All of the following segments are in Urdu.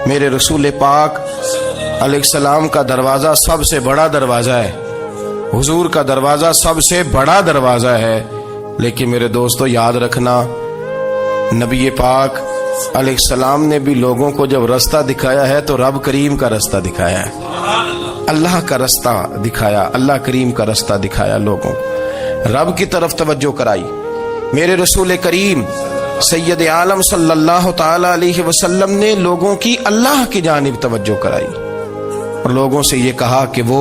میرے رسول پاک علیہ السلام کا دروازہ سب سے بڑا دروازہ ہے، حضور کا دروازہ سب سے بڑا دروازہ ہے، لیکن میرے دوستو یاد رکھنا، نبی پاک علیہ السلام نے بھی لوگوں کو جب رستہ دکھایا ہے تو رب کریم کا رستہ دکھایا ہے، اللہ کا رستہ دکھایا، اللہ کریم کا رستہ دکھایا، لوگوں کو رب کی طرف توجہ کرائی۔ میرے رسول کریم سید عالم صلی اللہ تعالی علیہ وسلم نے لوگوں کی اللہ کی جانب توجہ کرائی اور لوگوں سے یہ کہا کہ وہ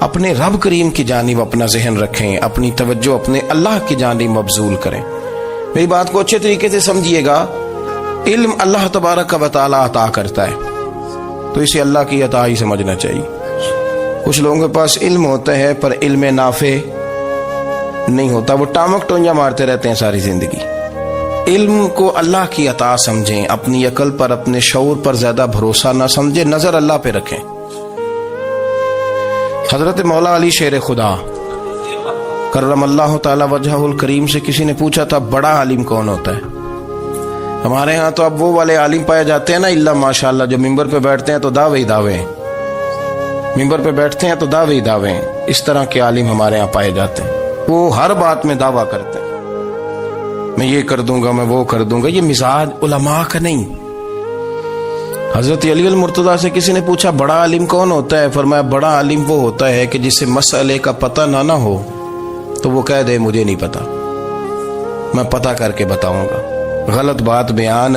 اپنے رب کریم کی جانب اپنا ذہن رکھیں، اپنی توجہ اپنے اللہ کی جانب مبذول کریں۔ میری بات کو اچھے طریقے سے سمجھیے گا، علم اللہ تبارک و تعالی عطا کرتا ہے تو اسے اللہ کی عطا ہی سمجھنا چاہیے۔ کچھ لوگوں کے پاس علم ہوتا ہے پر علم نافع نہیں ہوتا، وہ ٹامک ٹونجا مارتے رہتے ہیں ساری زندگی۔ علم کو اللہ کی عطا سمجھیں، اپنی عقل پر اپنے شعور پر زیادہ بھروسہ نہ سمجھیں، نظر اللہ پہ رکھیں۔ حضرت مولا علی شیر خدا کرم اللہ تعالی وجہہ الکریم سے کسی نے پوچھا تھا بڑا عالم کون ہوتا ہے؟ ہمارے ہاں تو اب وہ والے عالم پائے جاتے ہیں نا، اللہ ماشاءاللہ، جو ممبر پہ بیٹھتے ہیں تو دعوے ہی دعوے ہیں، ممبر پہ بیٹھتے ہیں تو دعوے ہی دعوے ہیں، اس طرح کے عالم ہمارے ہاں پائے جاتے ہیں، وہ ہر بات میں دعویٰ کرتے ہیں، میں یہ کر دوں گا، میں وہ کر دوں گا۔ یہ مزاج علماء کا نہیں۔ حضرت علی المرتضیٰ سے کسی نے پوچھا بڑا عالم کون ہوتا ہے؟ فرمایا بڑا عالم وہ ہوتا ہے کہ جسے مسئلے کا پتہ نہ ہو تو وہ کہہ دے مجھے نہیں پتا، میں پتہ کر کے بتاؤں گا، غلط بات بیان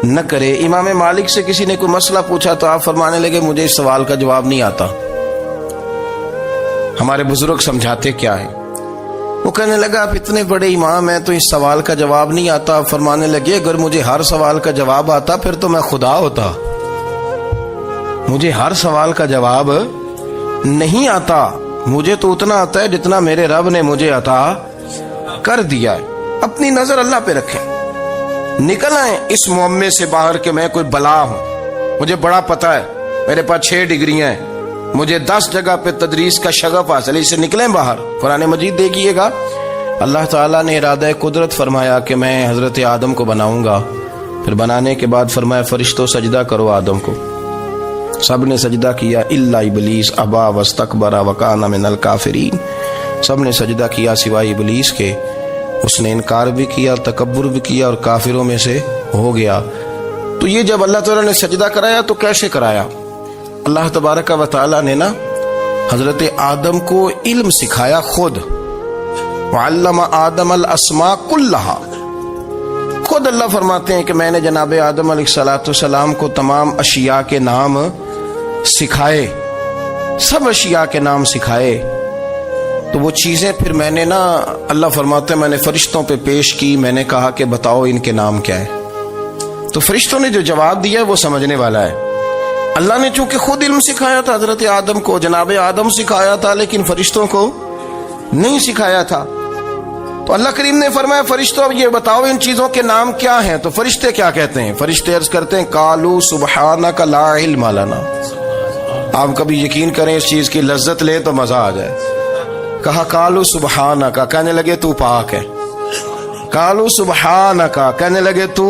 نہ کرے۔ امام مالک سے کسی نے کوئی مسئلہ پوچھا تو آپ فرمانے لگے مجھے اس سوال کا جواب نہیں آتا۔ ہمارے بزرگ سمجھاتے کیا ہے؟ وہ کہنے لگا آپ اتنے بڑے امام ہیں تو اس سوال کا جواب نہیں آتا۔ آپ فرمانے لگے اگر مجھے ہر سوال کا جواب آتا پھر تو میں خدا ہوتا، مجھے ہر سوال کا جواب نہیں آتا، مجھے تو اتنا آتا ہے جتنا میرے رب نے مجھے عطا کر دیا ہے۔ اپنی نظر اللہ پہ رکھیں، نکل آئیں اس معمے سے باہر کہ میں کوئی بلا ہوں، مجھے بڑا پتہ ہے، میرے پاس 6 ڈگریاں ہیں، مجھے 10 جگہ پہ تدریس کا شغف حاصل ہے، اسے نکلیں باہر۔ قرآن مجید دیکھیے گا، اللہ تعالیٰ نے ارادہ قدرت فرمایا کہ میں حضرت آدم کو بناؤں گا، پھر بنانے کے بعد فرمایا فرشتوں سجدہ کرو آدم کو، سب نے سجدہ کیا الا ابلیس ابا واستکبر وکان من الکافرین، سب نے سجدہ کیا سوائے ابلیس کے، اس نے انکار بھی کیا، تکبر بھی کیا اور کافروں میں سے ہو گیا۔ تو یہ جب اللہ تعالیٰ نے سجدہ کرایا تو کیسے کرایا؟ اللہ تبارک و تعالیٰ نے نا حضرت آدم کو علم سکھایا خود، وعلم آدم الاسماء کلہا، خود اللہ فرماتے ہیں کہ میں نے جناب آدم علیہ السلام کو تمام اشیاء کے نام سکھائے، سب اشیاء کے نام سکھائے۔ تو وہ چیزیں پھر میں نے نا، اللہ فرماتے ہیں میں نے فرشتوں پہ پیش کی، میں نے کہا کہ بتاؤ ان کے نام کیا ہے، تو فرشتوں نے جو جواب دیا وہ سمجھنے والا ہے۔ اللہ نے چونکہ خود علم سکھایا تھا حضرت آدم کو، جناب آدم سکھایا تھا لیکن فرشتوں کو نہیں سکھایا تھا، تو اللہ کریم نے فرمایا فرشتوں اب یہ بتاؤ ان چیزوں کے نام کیا ہیں؟ تو فرشتے کیا کہتے ہیں؟ فرشتے عرض کرتے ہیں قالوا سبحانک لا علم لنا۔ آپ کبھی یقین کریں اس چیز کی لذت لے تو مزہ آ جائے۔ کہا قالوا سبحانک، کہنے لگے تو پاک ہے، قالوا سبحانک، کہنے لگے تو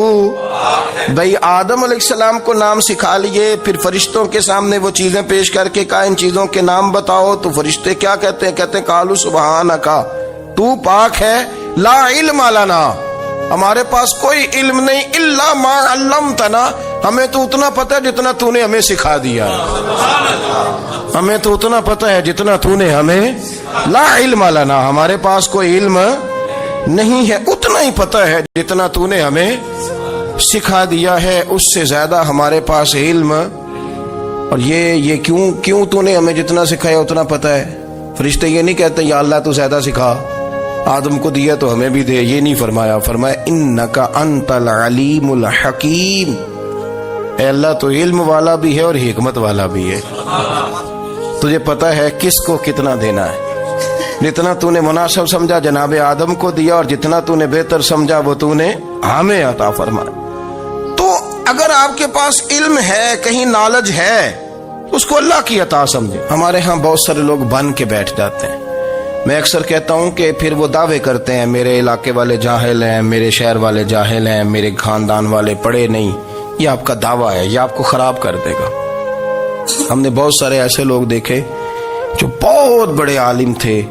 بھئی آدم علیہ السلام کو نام سکھا لیے، پھر فرشتوں کے سامنے وہ چیزیں پیش کر کے کہا ان چیزوں کے نام بتاؤ، تو فرشتے کیا کہتے ہیں؟ کہتے ہیں قالوا سبحانک، تو پاک ہے، لا علم لنا، ہمارے پاس کوئی علم نہیں، الا ما علمتنا، ہمیں تو اتنا پتہ ہے جتنا تو نے ہمیں سکھا دیا ہے، ہمیں تو اتنا پتہ ہے جتنا تو نے ہمیں، لا علم لنا، ہمارے پاس کوئی علم نہیں ہے، اتنا ہی پتہ ہے جتنا تو نے ہمیں سکھا دیا ہے، اس سے زیادہ ہمارے پاس علم۔ اور یہ کیوں تو نے ہمیں جتنا سکھایا اتنا پتہ ہے؟ فرشتے یہ نہیں کہتے یا اللہ تو زیادہ سکھا، آدم کو دیا تو ہمیں بھی دے، یہ نہیں فرمایا، فرمایا انک انت العلیم الحکیم، اے اللہ تو علم والا بھی ہے اور حکمت والا بھی ہے، تجھے پتہ ہے کس کو کتنا دینا ہے، جتنا تو نے مناسب سمجھا جناب آدم کو دیا اور جتنا تو نے بہتر سمجھا وہ تو نے ہمیں عطا فرمایا۔ تو اگر آپ کے پاس علم ہے، کہیں نالج ہے، اس کو اللہ کی عطا سمجھے۔ ہمارے ہاں بہت سارے لوگ بن کے بیٹھ جاتے ہیں، میں اکثر کہتا ہوں کہ پھر وہ دعوے کرتے ہیں میرے علاقے والے جاہل ہیں، میرے شہر والے جاہل ہیں، میرے خاندان والے پڑھے نہیں، یہ آپ کا دعویٰ ہے، یہ آپ کو خراب کر دے گا۔ ہم نے بہت سارے ایسے لوگ دیکھے جو بہت بڑے عالم تھے،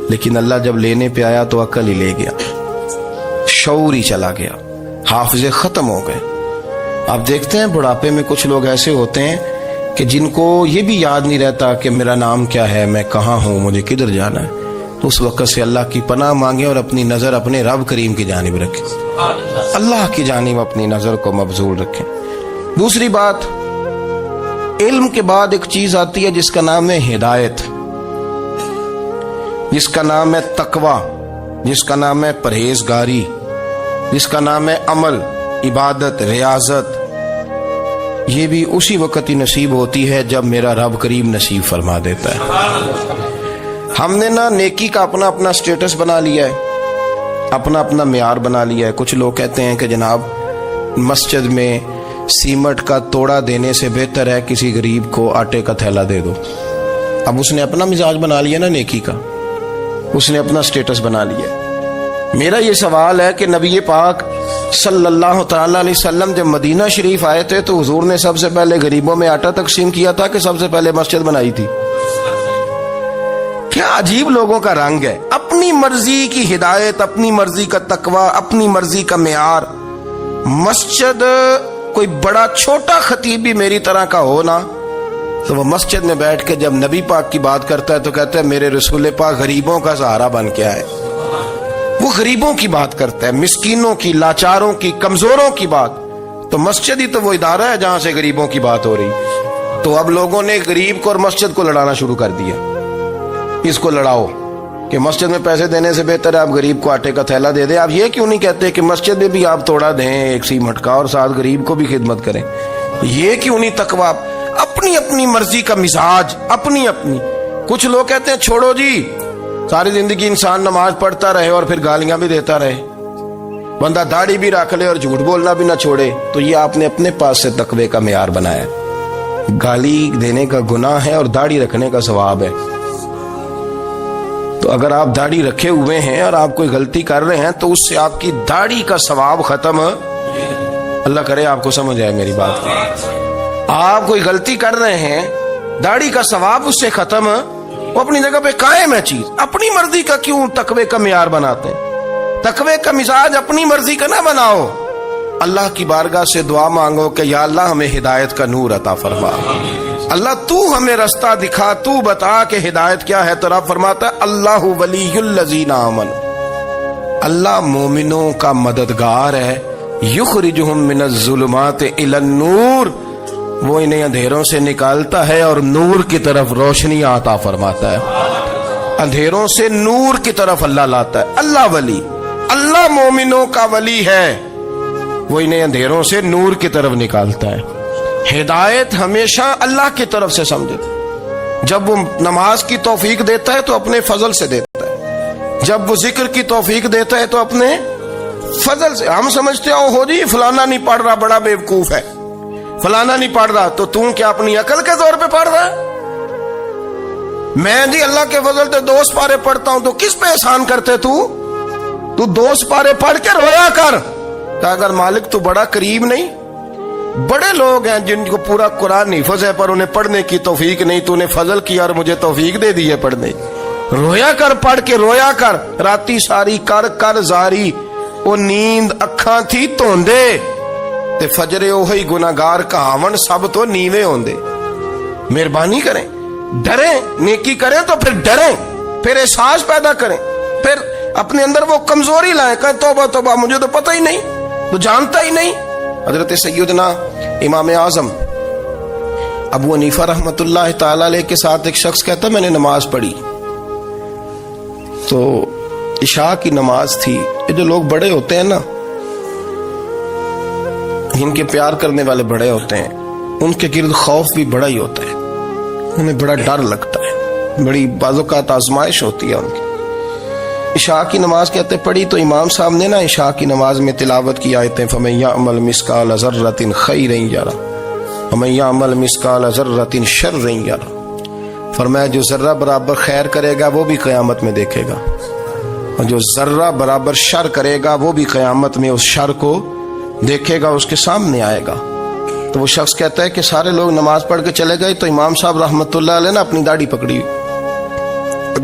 لیکن اللہ جب لینے پہ آیا تو عقل ہی لے گیا، شعور ہی چلا گیا، حافظے ختم ہو گئے۔ آپ دیکھتے ہیں بڑھاپے میں کچھ لوگ ایسے ہوتے ہیں کہ جن کو یہ بھی یاد نہیں رہتا کہ میرا نام کیا ہے، میں کہاں ہوں، مجھے کدھر جانا ہے۔ تو اس وقت سے اللہ کی پناہ مانگیں اور اپنی نظر اپنے رب کریم کی جانب رکھیں، اللہ کی جانب اپنی نظر کو مبذول رکھیں۔ دوسری بات، علم کے بعد ایک چیز آتی ہے جس کا نام ہے ہدایت، جس کا نام ہے تقوی، جس کا نام ہے پرہیزگاری، جس کا نام ہے عمل، عبادت، ریاضت۔ یہ بھی اسی وقت ہی نصیب ہوتی ہے جب میرا رب کریم نصیب فرما دیتا ہے۔ ہم نے نا نیکی کا اپنا اپنا سٹیٹس بنا لیا ہے، اپنا اپنا معیار بنا لیا ہے۔ کچھ لوگ کہتے ہیں کہ جناب مسجد میں سیمٹ کا توڑا دینے سے بہتر ہے کسی غریب کو آٹے کا تھیلا دے دو۔ اب اس نے اپنا مزاج بنا لیا نا نیکی کا، اس نے اپنا سٹیٹس بنا لیا۔ میرا یہ سوال ہے کہ نبی پاک صلی اللہ تعالی علیہ وسلم جب مدینہ شریف آئے تھے تو حضور نے سب سے پہلے غریبوں میں آٹا تقسیم کیا تھا کہ سب سے پہلے مسجد بنائی تھی؟ کیا عجیب لوگوں کا رنگ ہے، اپنی مرضی کی ہدایت، اپنی مرضی کا تقوی، اپنی مرضی کا معیار۔ مسجد کوئی بڑا چھوٹا خطیب بھی میری طرح کا ہو نا تو وہ مسجد میں بیٹھ کے جب نبی پاک کی بات کرتا ہے تو کہتا ہے میرے رسول پاک غریبوں کا سہارا بن کے آئے۔ وہ غریبوں کی بات کرتا ہے، مسکینوں کی، لاچاروں کی، کمزوروں کی بات۔ تو مسجد ہی تو وہ ادارہ ہے جہاں سے غریبوں کی بات ہو رہی۔ تو اب لوگوں نے غریب کو اور مسجد کو لڑانا شروع کر دیا، اس کو لڑاؤ کہ مسجد میں پیسے دینے سے بہتر ہے آپ غریب کو آٹے کا تھیلا دے دیں۔ آپ یہ کیوں نہیں کہتے کہ مسجد میں بھی آپ توڑا دیں ایک سیمٹ کا اور ساتھ غریب کو بھی خدمت کریں؟ یہ کیوں نہیں تقوی؟ اپنی اپنی مرضی کا مزاج، اپنی اپنی۔ کچھ لوگ کہتے ہیں چھوڑو جی، ساری زندگی انسان نماز پڑھتا رہے اور پھر گالیاں بھی دیتا رہے، بندہ داڑھی بھی رکھ لے اور جھوٹ بولنا بھی نہ چھوڑے۔ تو یہ آپ نے اپنے پاس سے تقوی کا معیار بنایا۔ گالی دینے کا گناہ ہے اور داڑھی رکھنے کا ثواب ہے۔ تو اگر آپ داڑھی رکھے ہوئے ہیں اور آپ کوئی غلطی کر رہے ہیں تو اس سے آپ کی داڑھی کا ثواب ختم، اللہ کرے آپ کو سمجھ آئے میری بات کی۔ آپ کوئی غلطی کر رہے ہیں، داڑھی کا ثواب اس سے ختم، وہ اپنی جگہ پہ قائم ہے چیز۔ اپنی مرضی کا کیوں تقوی کا معیار بناتے ہیں؟ تقوی کا مزاج اپنی مرضی کا نہ بناؤ، اللہ کی بارگاہ سے دعا مانگو کہ یا اللہ ہمیں ہدایت کا نور عطا فرما، اللہ تو ہمیں رستہ دکھا، تو بتا کہ ہدایت کیا ہے۔ تو رب فرماتا ہے اللہ ولی الذین آمنوا، اللہ مومنوں کا مددگار ہے، یخرجہم من الظلمات الی النور، وہ انہیں اندھیروں سے نکالتا ہے اور نور کی طرف روشنی عطا فرماتا ہے۔ اندھیروں سے نور کی طرف اللہ لاتا ہے۔ اللہ ولی، اللہ مومنوں کا ولی ہے، وہ انہیں اندھیروں سے نور کی طرف نکالتا ہے۔ ہدایت ہمیشہ اللہ کی طرف سے سمجھے۔ جب وہ نماز کی توفیق دیتا ہے تو اپنے فضل سے دیتا ہے، جب وہ ذکر کی توفیق دیتا ہے تو اپنے فضل سے۔ ہم سمجھتے ہو جی فلانا نہیں پڑھ رہا بڑا بیوقوف ہے، فلانا نہیں پڑھ رہا، تو تم کیا اپنی عقل کے زور پہ پڑھ رہا ہے؟ میں جی اللہ کے فضل سے 2 سپارے پڑھتا ہوں، تو کس پہ احسان کرتے تو 2 سپارے پڑھ کے رویا کر کہ اگر مالک تو بڑا قریب نہیں۔ بڑے لوگ ہیں جن کو پورا قرآن حفظ ہے پر انہیں پڑھنے کی توفیق نہیں، تو انہیں فضل کیا اور مجھے توفیق دے دی ہے پڑھنے۔ رویا کر، پڑھ کے رویا کر، راتی ساری کر کر زاری، وہ نیند اکھاں تھی توندے تے فجرے اوہی گناہگار کہاون سب تو نیوے ہوندے۔ مہربانی کریں، ڈریں، نیکی کریں تو پھر ڈریں، پھر احساس پیدا کریں، پھر اپنے اندر وہ کمزوری لائیں کہ توبہ توبہ مجھے تو پتہ ہی نہیں، تو جانتا ہی نہیں۔ حضرت سیدنا امام اعظم ابو حنیفہ رحمۃ اللہ تعالی علیہ کے ساتھ ایک شخص کہتا میں نے نماز پڑھی تو عشاء کی نماز تھی۔ یہ جو لوگ بڑے ہوتے ہیں نا، ان کے پیار کرنے والے بڑے ہوتے ہیں، ان کے گرد خوف بھی بڑا ہی ہوتا ہے، انہیں بڑا ڈر لگتا ہے، بڑی بعض اوقات آزمائش ہوتی ہے ان کی۔ عشاء کی نماز کہتے پڑھی تو امام صاحب نے نا عشاء کی نماز میں تلاوت کی آیتیں فَمَن يَعْمَلْ مِثْقَالَ ذَرَّةٍ خَيْرًا يَرَهُ وَمَن يَعْمَلْ مِثْقَالَ ذَرَّةٍ شَرًّا يَرَهُ، فرمایا جو ذرہ برابر خیر کرے گا وہ بھی قیامت میں دیکھے گا، اور جو ذرہ برابر شر کرے گا وہ بھی قیامت میں اس شر کو دیکھے گا اس کے سامنے آئے گا. تو وہ شخص کہتا ہے کہ سارے لوگ نماز پڑھ کے چلے گئے تو امام صاحب رحمت اللہ علیہ نے اپنی داڑھی پکڑی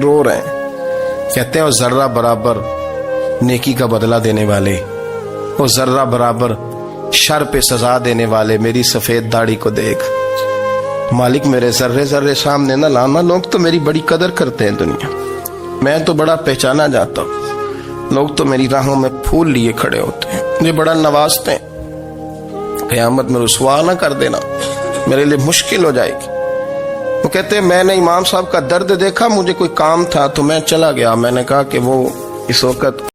رو رہے ہیں. کہتے ہیں وہ ذرہ برابر نیکی کا بدلہ دینے والے، وہ ذرہ برابر شر پہ سزا دینے والے میری سفید داڑھی کو دیکھ. مالک میرے ذرے ذرے سامنے نہ لانا، لوگ تو میری بڑی قدر کرتے ہیں دنیا، میں تو بڑا پہچانا جاتا ہوں، لوگ تو میری راہوں میں پھول لیے کھڑے ہوتے ہیں، مجھے بڑا نوازتے ہیں. قیامت میں رسوا نہ کر دینا، میرے لیے مشکل ہو جائے گی. وہ کہتے ہیں میں نے امام صاحب کا درد دیکھا، مجھے کوئی کام تھا تو میں چلا گیا. میں نے کہا کہ وہ اس وقت